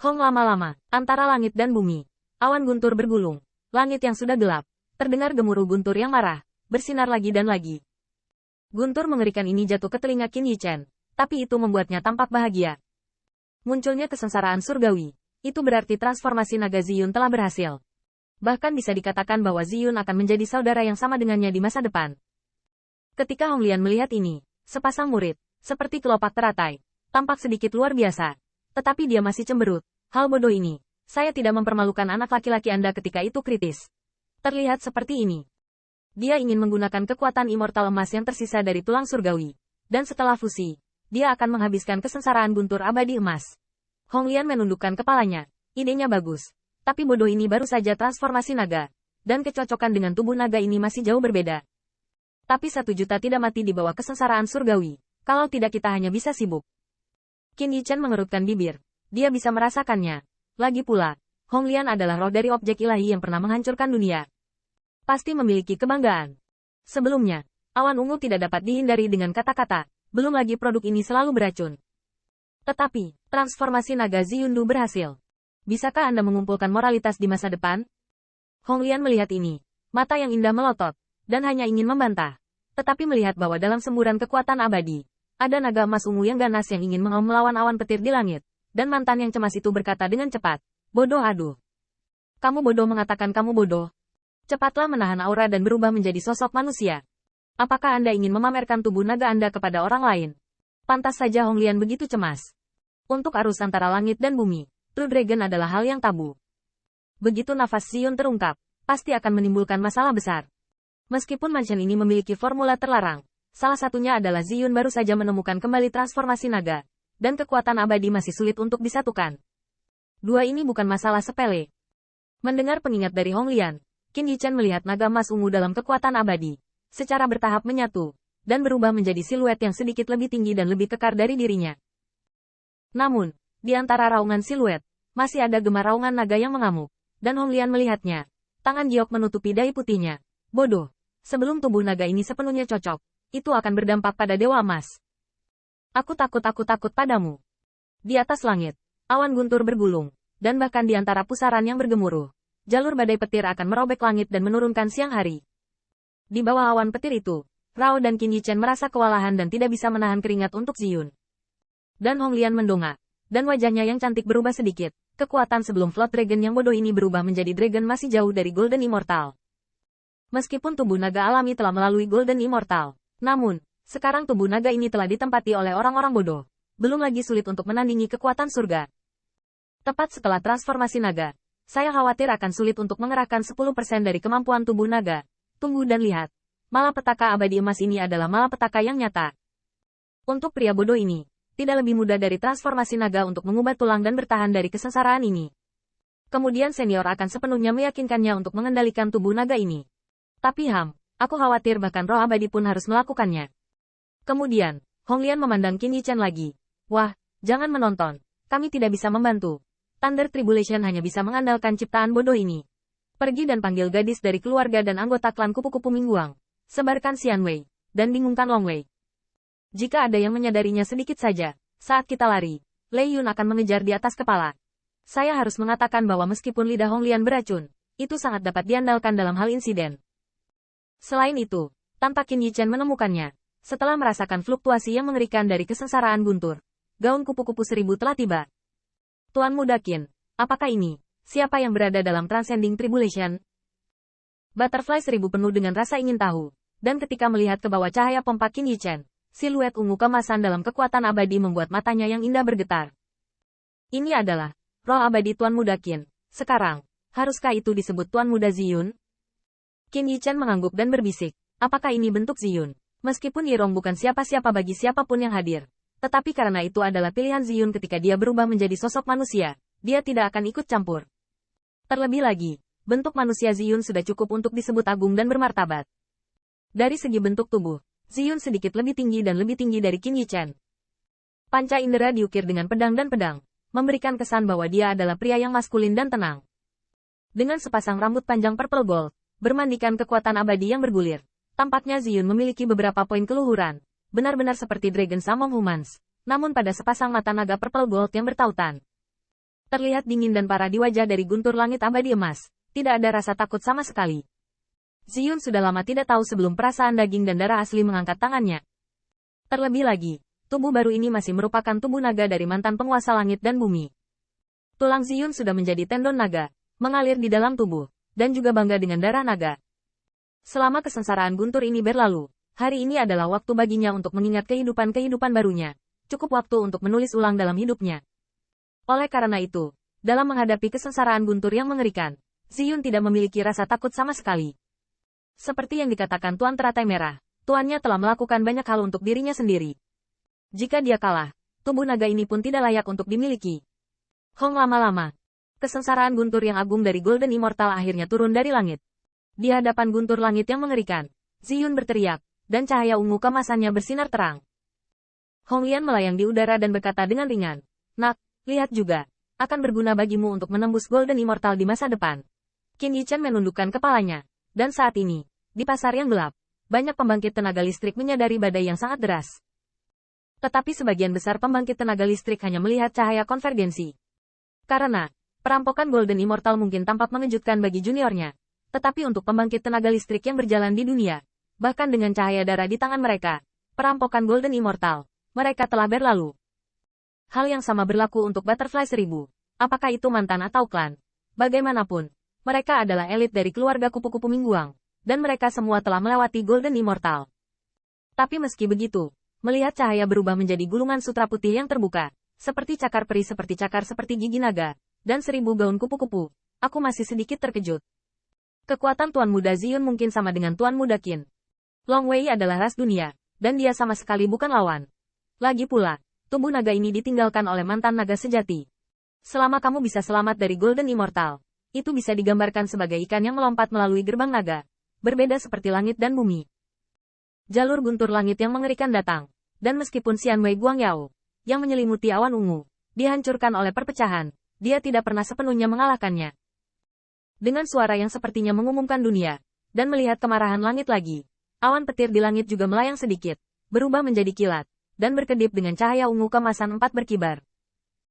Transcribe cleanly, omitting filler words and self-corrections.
Hong lama-lama, antara langit dan bumi. Awan guntur bergulung. Langit yang sudah gelap. Terdengar gemuruh guntur yang marah. Bersinar lagi dan lagi. Guntur mengerikan ini jatuh ke telinga Qin Yichen. Tapi itu membuatnya tampak bahagia. Munculnya kesengsaraan surgawi. Itu berarti transformasi naga Ziyun telah berhasil. Bahkan bisa dikatakan bahwa Ziyun akan menjadi saudara yang sama dengannya di masa depan. Ketika Hong Lian melihat ini, sepasang murid, seperti kelopak teratai, tampak sedikit luar biasa. Tetapi dia masih cemberut. Hal bodoh ini. Saya tidak mempermalukan anak laki-laki Anda ketika itu kritis. Terlihat seperti ini. Dia ingin menggunakan kekuatan immortal emas yang tersisa dari tulang surgawi. Dan setelah fusi, dia akan menghabiskan kesengsaraan guntur abadi emas. Hong Lian menundukkan kepalanya. Idenya bagus. Tapi bodoh ini baru saja transformasi naga. Dan kecocokan dengan tubuh naga ini masih jauh berbeda. Tapi 1 juta tidak mati di bawah kesengsaraan surgawi. Kalau tidak kita hanya bisa sibuk. Qin Yichen mengerutkan bibir. Dia bisa merasakannya. Lagi pula, Hong Lian adalah roh dari objek ilahi yang pernah menghancurkan dunia. Pasti memiliki kebanggaan. Sebelumnya, awan ungu tidak dapat dihindari dengan kata-kata. Belum lagi produk ini selalu beracun. Tetapi, transformasi naga Ziyundu berhasil. Bisakah Anda mengumpulkan moralitas di masa depan? Hong Lian melihat ini. Mata yang indah melotot. Dan hanya ingin membantah. Tetapi melihat bahwa dalam semburan kekuatan abadi, ada naga emas ungu yang ganas yang ingin melawan awan petir di langit. Dan mantan yang cemas itu berkata dengan cepat, bodoh aduh. Kamu bodoh mengatakan kamu bodoh. Cepatlah menahan aura dan berubah menjadi sosok manusia. Apakah Anda ingin memamerkan tubuh naga Anda kepada orang lain? Pantas saja Hong Lian begitu cemas. Untuk arus antara langit dan bumi, True Dragon adalah hal yang tabu. Begitu nafas Ziyun terungkap, pasti akan menimbulkan masalah besar. Meskipun mansion ini memiliki formula terlarang, salah satunya adalah Ziyun baru saja menemukan kembali transformasi naga. Dan kekuatan abadi masih sulit untuk disatukan. Dua ini bukan masalah sepele. Mendengar pengingat dari Hong Lian, Qin Yichen melihat naga emas ungu dalam kekuatan abadi, secara bertahap menyatu, dan berubah menjadi siluet yang sedikit lebih tinggi dan lebih kekar dari dirinya. Namun, di antara raungan siluet, masih ada gema raungan naga yang mengamuk, dan Hong Lian melihatnya. Tangan Giok menutupi dahi putihnya. Bodoh, sebelum tubuh naga ini sepenuhnya cocok, itu akan berdampak pada Dewa Emas. Aku takut padamu. Di atas langit, awan guntur bergulung, dan bahkan di antara pusaran yang bergemuruh, jalur badai petir akan merobek langit dan menurunkan siang hari. Di bawah awan petir itu, Rao dan Qin Yichen merasa kewalahan dan tidak bisa menahan keringat untuk Ziyun. Dan Hong Lian mendongak, dan wajahnya yang cantik berubah sedikit. Kekuatan sebelum Flood Dragon yang bodoh ini berubah menjadi Dragon masih jauh dari Golden Immortal. Meskipun tubuh naga alami telah melalui Golden Immortal, namun, sekarang tubuh naga ini telah ditempati oleh orang-orang bodoh. Belum lagi sulit untuk menandingi kekuatan surga. Tepat setelah transformasi naga, saya khawatir akan sulit untuk mengerahkan 10% dari kemampuan tubuh naga. Tunggu dan lihat. Malapetaka abadi emas ini adalah malapetaka yang nyata. Untuk pria bodoh ini, tidak lebih mudah dari transformasi naga untuk mengubah tulang dan bertahan dari kesengsaraan ini. Kemudian senior akan sepenuhnya meyakinkannya untuk mengendalikan tubuh naga ini. Tapi aku khawatir bahkan roh abadi pun harus melakukannya. Kemudian, Hong Lian memandang Qin Yichen lagi. Wah, jangan menonton. Kami tidak bisa membantu. Thunder Tribulation hanya bisa mengandalkan ciptaan bodoh ini. Pergi dan panggil gadis dari keluarga dan anggota klan kupu-kupu Mingguang. Sebarkan Xian Wei, dan bingungkan Long Wei. Jika ada yang menyadarinya sedikit saja, saat kita lari, Lei Yun akan mengejar di atas kepala. Saya harus mengatakan bahwa meskipun lidah Hong Lian beracun, itu sangat dapat diandalkan dalam hal insiden. Selain itu, tanpa Qin Yichen menemukannya, setelah merasakan fluktuasi yang mengerikan dari kesengsaraan guntur, gaun kupu-kupu 1000 telah tiba. Tuan Muda Qin, apakah ini? Siapa yang berada dalam Transcending Tribulation? Butterfly 1000 penuh dengan rasa ingin tahu, dan ketika melihat ke bawah cahaya pompa Qin Yichen, siluet ungu kemasan dalam kekuatan abadi membuat matanya yang indah bergetar. Ini adalah roh abadi Tuan Muda Qin. Sekarang, haruskah itu disebut Tuan Muda Ziyun? Qin Yichen mengangguk dan berbisik, apakah ini bentuk Ziyun? Meskipun Yirong bukan siapa-siapa bagi siapapun yang hadir, tetapi karena itu adalah pilihan Ziyun ketika dia berubah menjadi sosok manusia, dia tidak akan ikut campur. Terlebih lagi, bentuk manusia Ziyun sudah cukup untuk disebut agung dan bermartabat. Dari segi bentuk tubuh, Ziyun sedikit lebih tinggi dan lebih tinggi dari Qin Yichen. Panca indera diukir dengan pedang dan pedang, memberikan kesan bahwa dia adalah pria yang maskulin dan tenang. Dengan sepasang rambut panjang purple gold, bermandikan kekuatan abadi yang bergulir, tampaknya Ziyun memiliki beberapa poin keluhuran, benar-benar seperti Dragon Samong Humans, namun pada sepasang mata naga purple gold yang bertautan. Terlihat dingin dan parah di wajah dari guntur langit abadi emas. Tidak ada rasa takut sama sekali. Ziyun sudah lama tidak tahu sebelum perasaan daging dan darah asli mengangkat tangannya. Terlebih lagi, tubuh baru ini masih merupakan tubuh naga dari mantan penguasa langit dan bumi. Tulang Ziyun sudah menjadi tendon naga, mengalir di dalam tubuh, dan juga bangga dengan darah naga. Selama kesengsaraan guntur ini berlalu, hari ini adalah waktu baginya untuk mengingat kehidupan-kehidupan barunya. Cukup waktu untuk menulis ulang dalam hidupnya. Oleh karena itu, dalam menghadapi kesengsaraan guntur yang mengerikan, Ziyun tidak memiliki rasa takut sama sekali. Seperti yang dikatakan Tuan Teratai Merah, tuannya telah melakukan banyak hal untuk dirinya sendiri. Jika dia kalah, tubuh naga ini pun tidak layak untuk dimiliki. Hong lama-lama, kesengsaraan guntur yang agung dari Golden Immortal akhirnya turun dari langit. Di hadapan guntur langit yang mengerikan, Ziyun berteriak, dan cahaya ungu kemasannya bersinar terang. Hong Lian melayang di udara dan berkata dengan ringan, "Nak, lihat juga, akan berguna bagimu untuk menembus Golden Immortal di masa depan." Qin Yichen menundukkan kepalanya, dan saat ini, di pasar yang gelap, banyak pembangkit tenaga listrik menyadari badai yang sangat deras. Tetapi sebagian besar pembangkit tenaga listrik hanya melihat cahaya konvergensi. Karena, perampokan Golden Immortal mungkin tampak mengejutkan bagi juniornya, tetapi untuk pembangkit tenaga listrik yang berjalan di dunia, bahkan dengan cahaya darah di tangan mereka, perampokan Golden Immortal, mereka telah berlalu. Hal yang sama berlaku untuk Butterfly 1000. Apakah itu mantan atau klan? Bagaimanapun, mereka adalah elit dari keluarga kupu-kupu Mingguang, dan mereka semua telah melewati Golden Immortal. Tapi meski begitu, melihat cahaya berubah menjadi gulungan sutra putih yang terbuka, seperti cakar peri seperti gigi naga, dan 1000 gaun kupu-kupu, aku masih sedikit terkejut. Kekuatan Tuan Muda Ziyun mungkin sama dengan Tuan Muda Qin. Long Wei adalah ras dunia, dan dia sama sekali bukan lawan. Lagi pula, tubuh naga ini ditinggalkan oleh mantan naga sejati. Selama kamu bisa selamat dari Golden Immortal, itu bisa digambarkan sebagai ikan yang melompat melalui gerbang naga, berbeda seperti langit dan bumi. Jalur guntur langit yang mengerikan datang, dan meskipun Xian Wei Guangyao, yang menyelimuti awan ungu, dihancurkan oleh perpecahan, dia tidak pernah sepenuhnya mengalahkannya. Dengan suara yang sepertinya mengumumkan dunia, dan melihat kemarahan langit lagi, awan petir di langit juga melayang sedikit, berubah menjadi kilat, dan berkedip dengan cahaya ungu kemasan 4 berkibar.